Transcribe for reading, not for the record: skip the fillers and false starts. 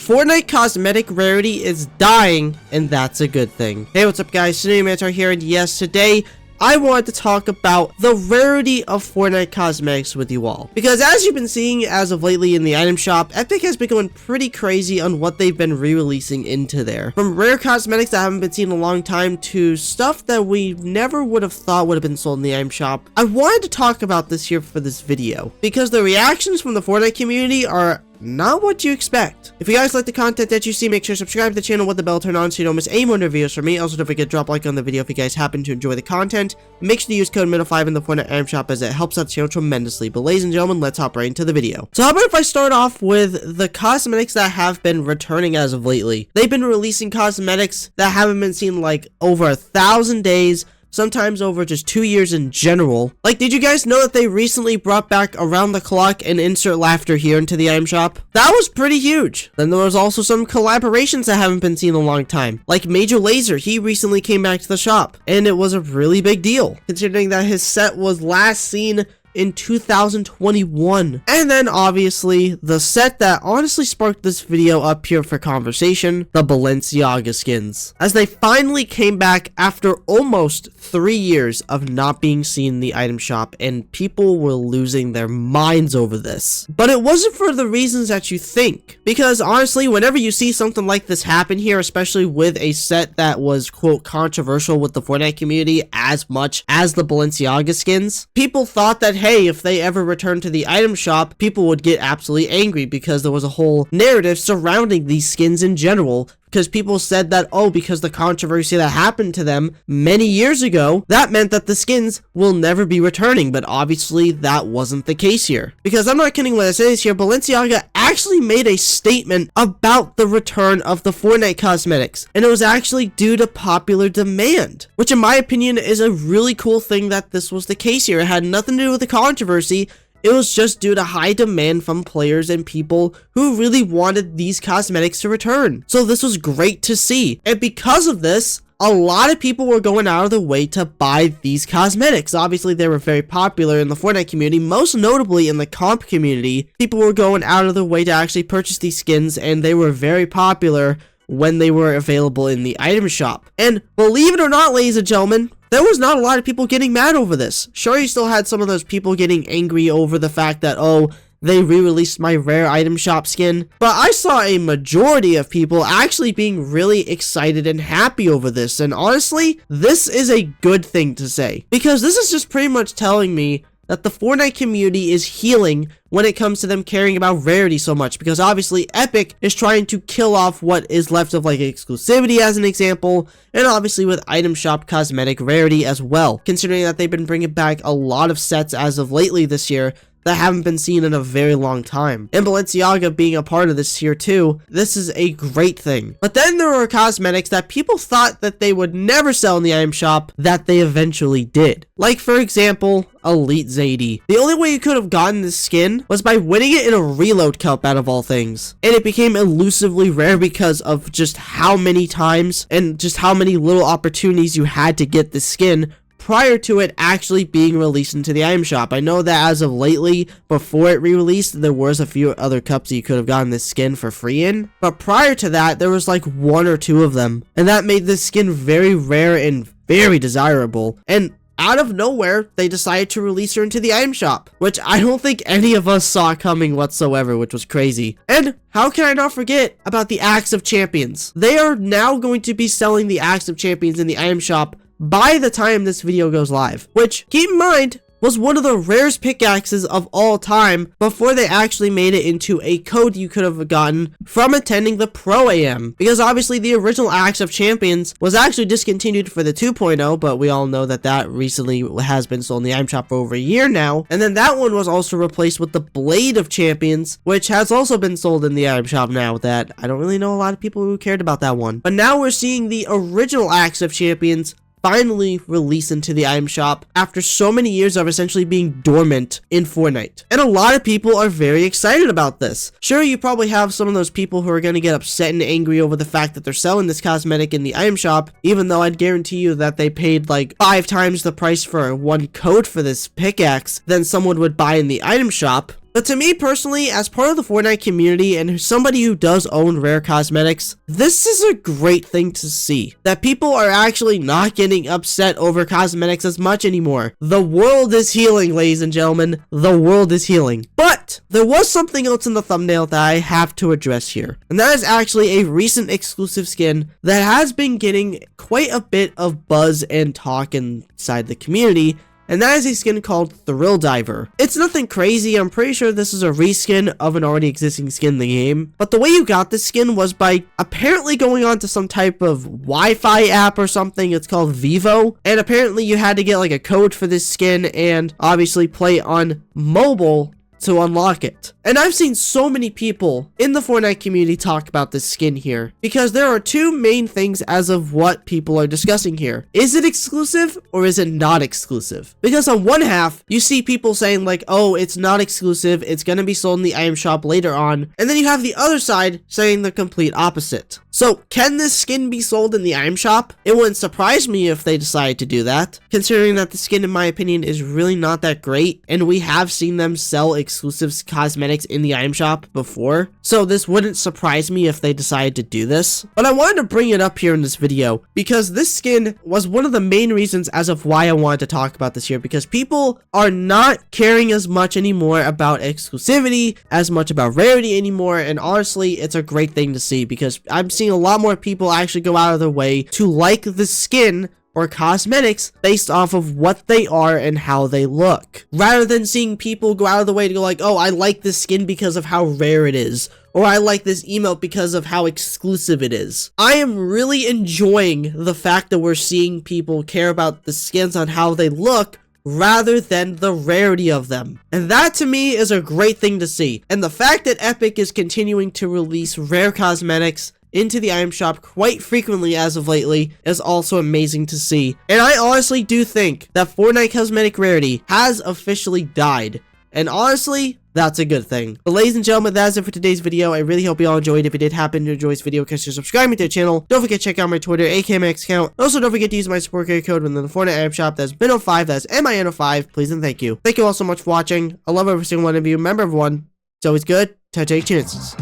Fortnite Cosmetic Rarity is dying, and that's a good thing. Hey, what's up guys, Cosmetic here, and yes, today I wanted to talk about the rarity of Fortnite Cosmetics with you all. Because as you've been seeing as of lately in the item shop, Epic has been going pretty crazy on what they've been re-releasing into there. From rare cosmetics that haven't been seen in a long time to stuff that we never would have thought would have been sold in the item shop. I wanted to talk about this here for this video because the reactions from the Fortnite community are not what you expect. If you guys like the content that you see, make sure to subscribe to the channel with the bell turned on so you don't miss any more videos from me. Also, don't forget to drop a like on the video if you guys happen to enjoy the content. Make sure to use code MIDDLE5 in the Fortnite Item Shop as it helps out the channel tremendously. But ladies and gentlemen, let's hop right into the video. So how about if I start off with the cosmetics that have been returning as of lately? They've been releasing cosmetics that haven't been seen like over 1,000 days. Sometimes over just 2 years in general. Like, did you guys know that they recently brought back Around the Clock and Insert Laughter here into the item shop? That was pretty huge. Then there was also some collaborations that haven't been seen in a long time. Like Major Lazer, he recently came back to the shop, and it was a really big deal, considering that his set was last seen in 2021. And then obviously the set that honestly sparked this video up here for conversation, the Balenciaga skins, as they finally came back after almost 3 years of not being seen in the item shop, and people were losing their minds over this. But it wasn't for the reasons that you think, because honestly, whenever you see something like this happen here, especially with a set that was quote controversial with the Fortnite community as much as the Balenciaga skins, people thought that hey, if they ever returned to the item shop, people would get absolutely angry because there was a whole narrative surrounding these skins in general. Because people said that, oh, because the controversy that happened to them many years ago, that meant that the skins will never be returning. But obviously, that wasn't the case here. Because I'm not kidding when I say this here, Balenciaga actually made a statement about the return of the Fortnite cosmetics. And it was actually due to popular demand. Which in my opinion is a really cool thing that this was the case here. It had nothing to do with the controversy. It was just due to high demand from players and people who really wanted these cosmetics to return. So this was great to see. And because of this, a lot of people were going out of their way to buy these cosmetics. Obviously, they were very popular in the Fortnite community, most notably in the comp community. People were going out of their way to actually purchase these skins, and they were very popular when they were available in the item shop. And believe it or not, ladies and gentlemen, there was not a lot of people getting mad over this. Sure, you still had some of those people getting angry over the fact that, oh, they re-released my rare item shop skin. But I saw a majority of people actually being really excited and happy over this. And honestly, this is a good thing to say. Because this is just pretty much telling me that the Fortnite community is healing when it comes to them caring about rarity so much, because obviously Epic is trying to kill off what is left of like exclusivity as an example, and obviously with item shop cosmetic rarity as well, considering that they've been bringing back a lot of sets as of lately this year that haven't been seen in a very long time. And Balenciaga being a part of this here too, this is a great thing. But then there were cosmetics that people thought that they would never sell in the item shop that they eventually did. Like for example, Elite Zadie. The only way you could have gotten this skin was by winning it in a reload cup out of all things. And it became elusively rare because of just how many times and just how many little opportunities you had to get this skin prior to it actually being released into the item shop. I know that as of lately, before it re-released, there was a few other cups that you could have gotten this skin for free in. But prior to that, there was like 1 or 2 of them. And that made this skin very rare and very desirable. And out of nowhere, they decided to release her into the item shop, which I don't think any of us saw coming whatsoever, which was crazy. And how can I not forget about the Axe of Champions? They are now going to be selling the Axe of Champions in the item shop by the time this video goes live, which, keep in mind, was one of the rarest pickaxes of all time before they actually made it into a code you could have gotten from attending the Pro AM. Because obviously the original Axe of Champions was actually discontinued for the 2.0, but we all know that that recently has been sold in the item shop for over a year now. And then that one was also replaced with the Blade of Champions, which has also been sold in the item shop now. That I don't really know a lot of people who cared about that one. But now we're seeing the original Axe of Champions finally released into the item shop after so many years of essentially being dormant in Fortnite. And a lot of people are very excited about this. Sure, you probably have some of those people who are going to get upset and angry over the fact that they're selling this cosmetic in the item shop, even though I'd guarantee you that they paid like 5 times the price for one code for this pickaxe than someone would buy in the item shop. But to me personally, as part of the Fortnite community and somebody who does own rare cosmetics, this is a great thing to see. That people are actually not getting upset over cosmetics as much anymore. The world is healing, ladies and gentlemen. The world is healing. But there was something else in the thumbnail that I have to address here. And that is actually a recent exclusive skin that has been getting quite a bit of buzz and talk inside the community. And that is a skin called Thrill Diver. It's nothing crazy. I'm pretty sure this is a reskin of an already existing skin in the game. But the way you got this skin was by apparently going on to some type of Wi-Fi app or something. It's called Vivo. And apparently you had to get like a code for this skin and obviously play on mobile to unlock it. And I've seen so many people in the Fortnite community talk about this skin here because there are two main things as of what people are discussing here. Is it exclusive or is it not exclusive? Because on one half, you see people saying like, oh, it's not exclusive, it's gonna be sold in the item shop later on. And then you have the other side saying the complete opposite. So can this skin be sold in the item shop? It wouldn't surprise me if they decide to do that, considering that the skin, in my opinion, is really not that great, and we have seen them sell exclusive cosmetics in the item shop before. So this wouldn't surprise me if they decided to do this. But I wanted to bring it up here in this video because this skin was one of the main reasons as of why I wanted to talk about this here, because people are not caring as much anymore about exclusivity, as much about rarity anymore, and honestly, it's a great thing to see because I'm seeing a lot more people actually go out of their way to like the skin or cosmetics based off of what they are and how they look, rather than seeing people go out of the way to go like, oh, I like this skin because of how rare it is, or I like this emote because of how exclusive it is. I am really enjoying the fact that we're seeing people care about the skins on how they look rather than the rarity of them. And that to me is a great thing to see. And the fact that Epic is continuing to release rare cosmetics into the item shop quite frequently as of lately is also amazing to see. And I honestly do think that Fortnite Cosmetic Rarity has officially died. And honestly, that's a good thing. But ladies and gentlemen, that's it for today's video. I really hope you all enjoyed. If you did happen to enjoy this video, consider subscribing to the channel. Don't forget to check out my Twitter, aka my X account. Also, don't forget to use my support code within the Fortnite Item Shop. That's MINO5, that's MINO5. Please and thank you. Thank you all so much for watching. I love every single one of you. Remember everyone, it's always good to take chances.